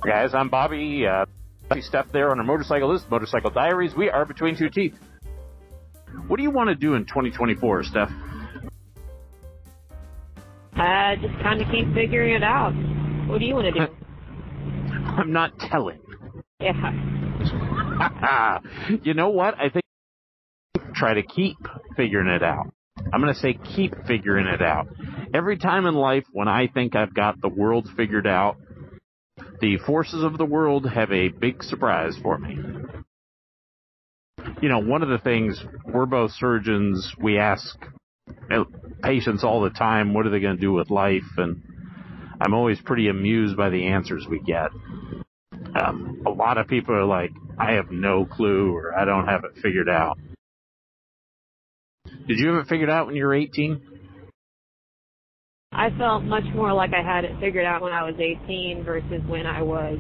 Guys, I'm Bobby. Stephy Steph there on our motorcycle. This is Motorcycle Diaries. We are between two teeth. What do you want to do in 2024, Steph? Just kind of keep figuring it out. What do you want to do? I'm not telling. Yeah. You know what? I think try to keep figuring it out. I'm going to say keep figuring it out. Every time in life when I think I've got the world figured out, the forces of the world have a big surprise for me. You know, one of the things, we're both surgeons, we ask patients all the time, what are they going to do with life? And I'm always pretty amused by the answers we get. A lot of people are like, I have no clue, or I don't have it figured out. Did you have it figured out when you were 18? I felt much more like I had it figured out when I was 18 versus when I was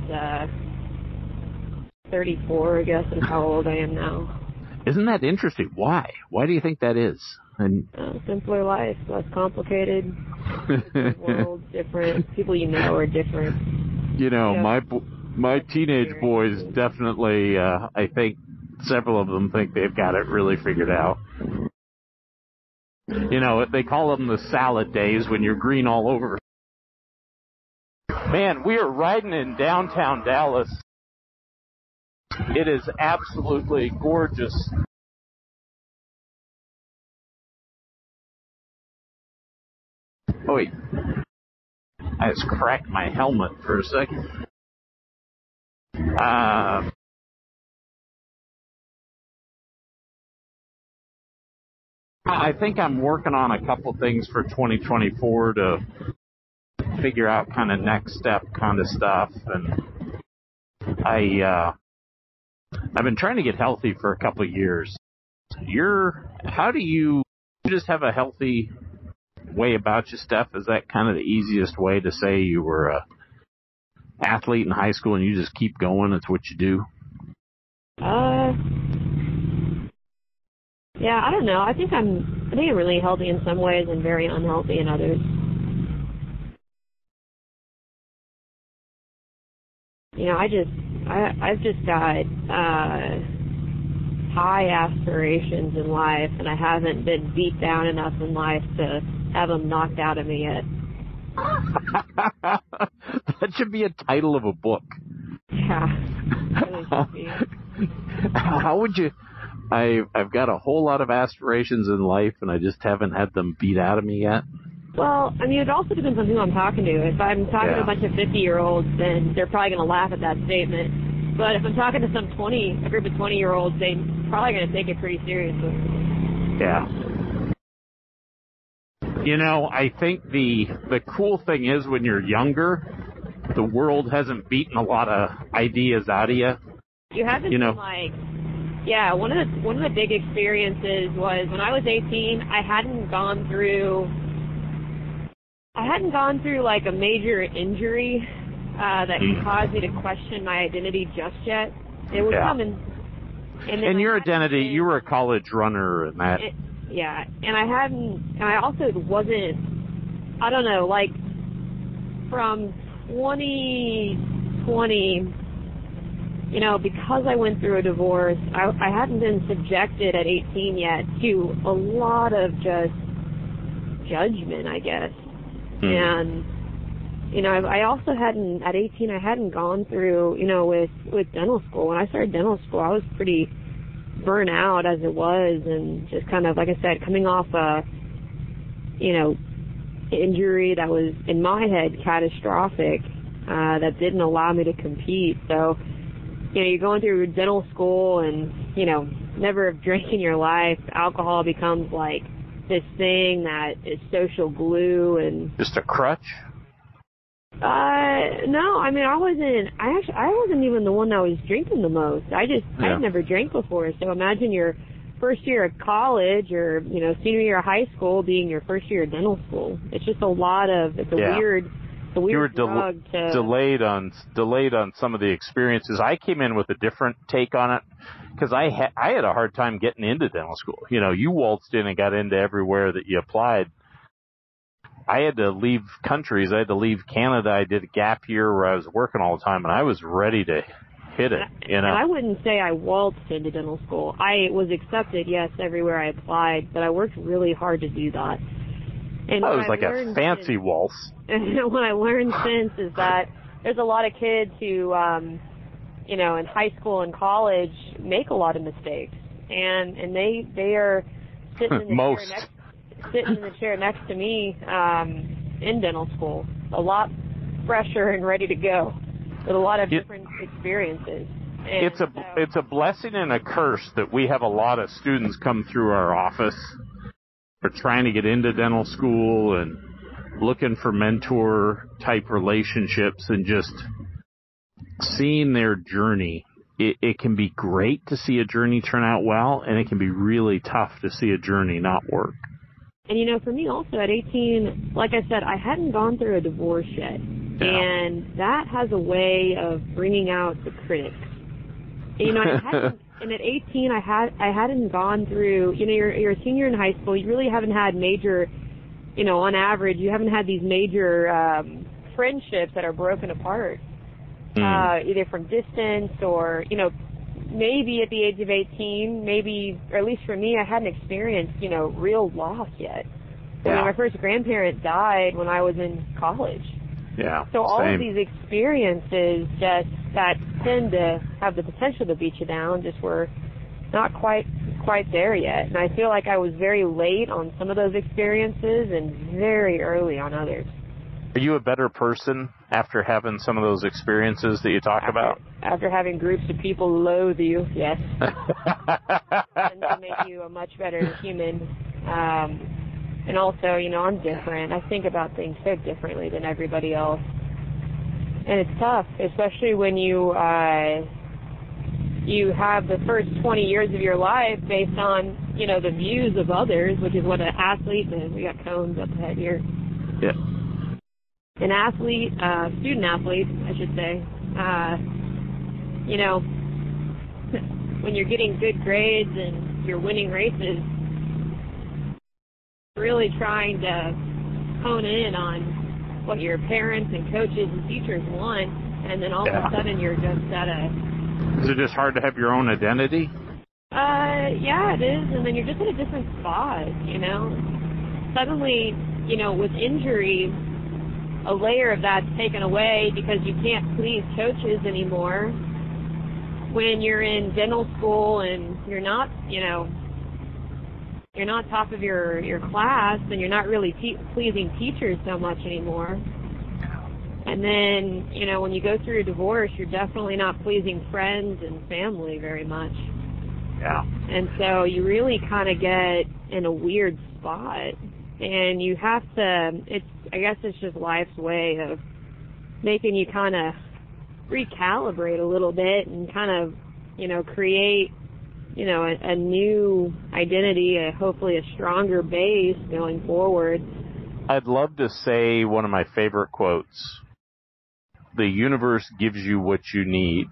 34, I guess, is how old I am now. Isn't that interesting? Why? Why do you think that is? And simpler life, less complicated. Different world, different people you know are different. You know, my teenage boys definitely, I think several of them think they've got it really figured out. You know, they call them the salad days when you're green all over. Man, we are riding in downtown Dallas. It is absolutely gorgeous. Oh, wait. I just cracked my helmet for a second. I think I'm working on a couple things for 2024 to figure out kind of next step kind of stuff. And I've been trying to get healthy for a couple of years. How do you just have a healthy way about you, Steph? Is that kind of the easiest way to say you were a athlete in high school and you just keep going? It's what you do? Yeah, I don't know. I think I'm really healthy in some ways and very unhealthy in others. You know, I've just got high aspirations in life, and I haven't been beat down enough in life to have them knocked out of me yet. That should be a title of a book. Yeah, it really should be. How would you... I've got a whole lot of aspirations in life, and I just haven't had them beat out of me yet. Well, I mean, it also depends on who I'm talking to. If I'm talking to a bunch of 50-year-olds, then they're probably going to laugh at that statement. But if I'm talking to a group of 20-year-olds, they're probably going to take it pretty seriously. Yeah. You know, I think the cool thing is when you're younger, the world hasn't beaten a lot of ideas out of you. You haven't been like... Yeah, one of the big experiences was when I was 18, I hadn't gone through like a major injury that could cause me to question my identity just yet. It was coming. And your identity, you were a college runner and that. And I also wasn't, I don't know, like from 2020, you know, because I went through a divorce, I hadn't been subjected at 18 yet to a lot of just judgment, I guess. And, you know, I also hadn't, at 18, I hadn't gone through, you know, with dental school. When I started dental school, I was pretty burnt out as it was, and just kind of, like I said, coming off a, you know, injury that was, in my head, catastrophic, that didn't allow me to compete. So, you know, you're going through dental school and, you know, never have drank in your life. Alcohol becomes like this thing that is social glue and... Just a crutch? No, I mean, I wasn't even the one that was drinking the most. I had never drank before. So imagine your first year of college or, you know, senior year of high school being your first year of dental school. It's just a lot of, it's a weird... You were delayed on some of the experiences. I came in with a different take on it because I had a hard time getting into dental school. You know, you waltzed in and got into everywhere that you applied. I had to leave countries. I had to leave Canada. I did a gap year where I was working all the time, and I was ready to hit it, you know. And I wouldn't say I waltzed into dental school. I was accepted, yes, everywhere I applied, but I worked really hard to do that. And it was like a fancy waltz. And what I learned since is that there's a lot of kids who, you know, in high school and college make a lot of mistakes, and they are sitting in the chair next to me in dental school, a lot fresher and ready to go, with a lot of different experiences. And it's a blessing and a curse that we have a lot of students come through our office. They're trying to get into dental school and looking for mentor-type relationships, and just seeing their journey. It can be great to see a journey turn out well, and it can be really tough to see a journey not work. And, you know, for me also at 18, like I said, I hadn't gone through a divorce yet. Yeah. And that has a way of bringing out the critics. You know, and at 18, I hadn't gone through, you know, you're a senior in high school. You really haven't had major, you know, on average, you haven't had these major friendships that are broken apart, either from distance or, you know, maybe at the age of 18, maybe, or at least for me, I hadn't experienced, you know, real loss yet. Yeah. I mean, my first grandparent died when I was in college. Yeah. So all of these experiences just that tend to have the potential to beat you down just were not quite there yet. And I feel like I was very late on some of those experiences and very early on others. Are you a better person after having some of those experiences that you talk about? After having groups of people loathe you, yes. And to make you a much better human. And also, you know, I'm different. I think about things so differently than everybody else. And it's tough, especially when you have the first 20 years of your life based on, you know, the views of others, which is what an athlete, and we got cones up ahead here. Yeah. An athlete, student athlete, I should say, you know, when you're getting good grades and you're winning races, really trying to hone in on what your parents and coaches and teachers want, and then all of a sudden you're just at a... Is it just hard to have your own identity? Yeah, it is, and then you're just at a different spot, you know? Suddenly, you know, with injury, a layer of that's taken away because you can't please coaches anymore. When you're in dental school and you're not, you know, you're not top of your class, and you're not really pleasing teachers so much anymore. And then, you know, when you go through a divorce, you're definitely not pleasing friends and family very much. Yeah. And so you really kind of get in a weird spot. And you have to, I guess it's just life's way of making you kind of recalibrate a little bit and kind of, you know, create, you know, a new identity, hopefully a stronger base going forward. I'd love to say one of my favorite quotes. The universe gives you what you need,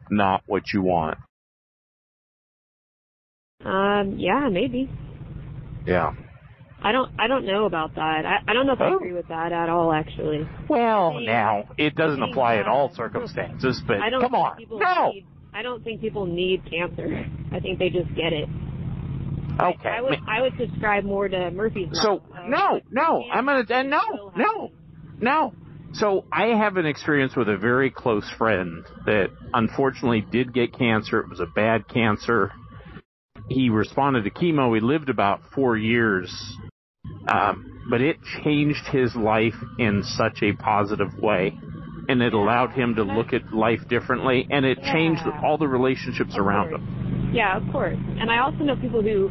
not what you want. Yeah, maybe. Yeah. I don't know about that. I don't know if I agree with that at all, actually. Well, now, it doesn't apply in all circumstances, but come on. No! I don't think people need cancer. I think they just get it. Okay. I would subscribe more to Murphy's Law. So, no. I'm going to, no. So, I have an experience with a very close friend that unfortunately did get cancer. It was a bad cancer. He responded to chemo. He lived about 4 years. But it changed his life in such a positive way. And it allowed him to look at life differently. And it changed all the relationships around him. Yeah, of course. And I also know people who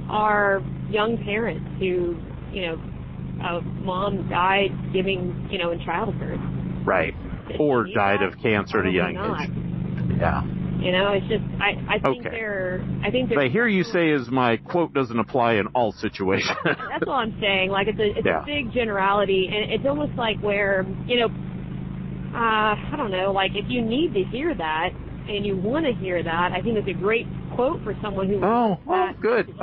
are young parents who, you know, a mom died giving, you know, in childbirth. Right. Or died of cancer at a young age. Yeah. You know, it's just, I think they're... But I hear you say is my quote doesn't apply in all situations. That's all I'm saying. Like, it's a big generality, and it's almost like where, you know, I don't know, like, if you need to hear that, and you want to hear that, I think it's a great quote for someone who... good.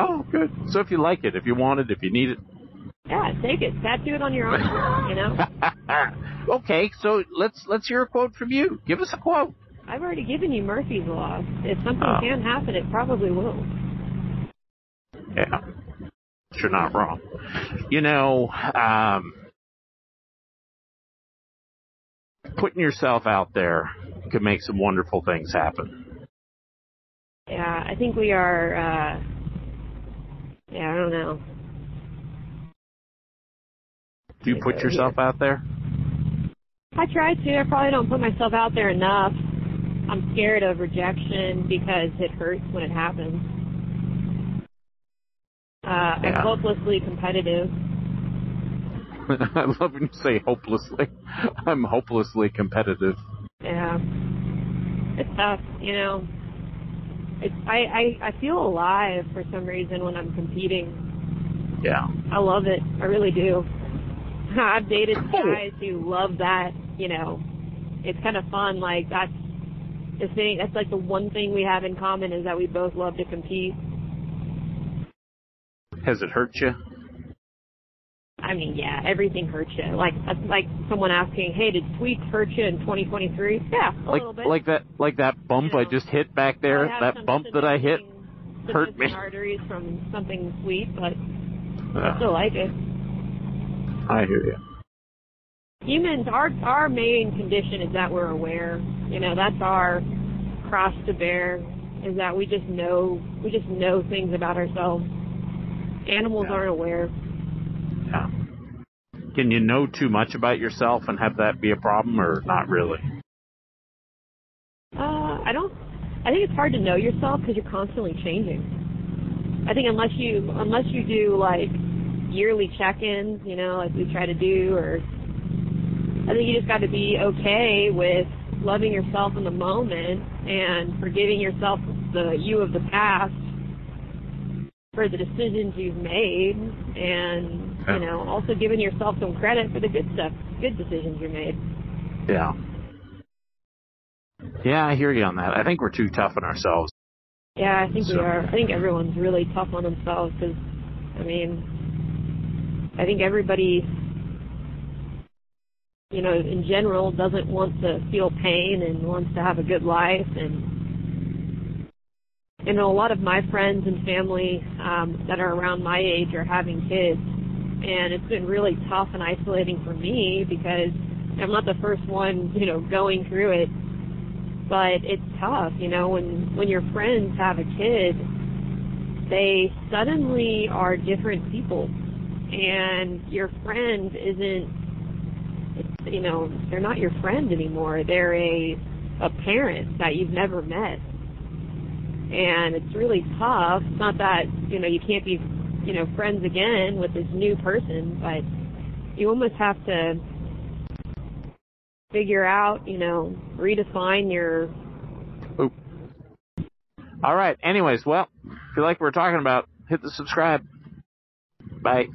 So if you like it, if you want it, if you need it. Yeah, take it. Tattoo it on your arm, you know? Okay, so let's hear a quote from you. Give us a quote. I've already given you Murphy's Law. If something can happen, it probably will. Yeah, you're not wrong. You know, putting yourself out there could make some wonderful things happen. Yeah, I think we are, I don't know. Do you put yourself out there? I try to. I probably don't put myself out there enough. I'm scared of rejection because it hurts when it happens. I'm hopelessly competitive. I love when you say hopelessly. I'm hopelessly competitive. Yeah. It's tough, you know. I feel alive for some reason when I'm competing. Yeah. I love it. I really do. I've dated guys who love that, you know. It's kind of fun. Like, that's the thing. That's like the one thing we have in common is that we both love to compete. Has it hurt you? I mean, yeah, everything hurts you. Like someone asking, hey, did tweets hurt you in 2023? Yeah, a little bit. Like that bump I just hit back there, that bump that I hit hurt me. Arteries from something sweet, but I still like it. I hear you. Humans, our main condition is that we're aware. You know, that's our cross to bear, is that we just know things about ourselves. Animals aren't aware. Yeah. Can you know too much about yourself and have that be a problem, or not really? I think it's hard to know yourself because you're constantly changing. I think unless you do like yearly check-ins, you know, like we try to do, or I think you just got to be okay with loving yourself in the moment and forgiving yourself the you of the past for the decisions you've made, and you know, also giving yourself some credit for the good stuff, good decisions you made. Yeah. Yeah, I hear you on that. I think we're too tough on ourselves. Yeah, I think we are. I think everyone's really tough on themselves because, I mean, I think everybody, you know, in general doesn't want to feel pain and wants to have a good life. And, you know, a lot of my friends and family that are around my age are having kids. And it's been really tough and isolating for me because I'm not the first one, you know, going through it. But it's tough, you know, when your friends have a kid, they suddenly are different people. And your friend isn't, you know, they're not your friend anymore. They're a parent that you've never met. And it's really tough. It's not that, you know, you can't be, you know, friends again with this new person, but you almost have to figure out, you know, redefine your... Oop. All right. Anyways, well, if you like what we're talking about, hit the subscribe. Bye.